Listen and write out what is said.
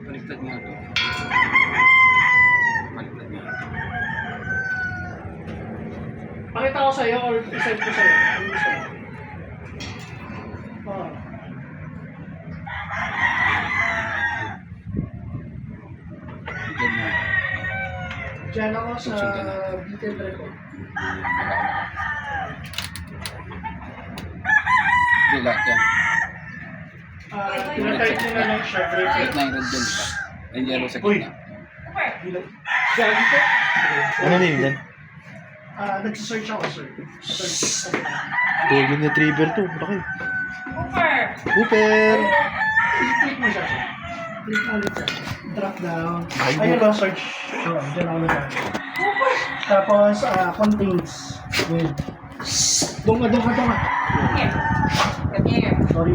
Baliktad nga ito. Baliktad nga. Pakita ko sa'yo or isend ko sa'yo. Ano gusto mo? Oo. Diyan nga. Diyan ako sa Susundan na. detail record. Hindi lahat yan. Tinatype nyo na lang siya. Kahit na yung red dyan, diba? Yung yellow sa gitna. Diyan dito. Ano na yun yan? Nagsisearch ako, sir. Search. Golden Retriever to. Laki. Cooper! Cooper! I-click mo siya, sir. Click mo ulit siya. Drop down. Ay, Ayun ba, search. So, dyan ako na. Tapos, contains. Wait. Doon ka. Come here. Come here. Sorry.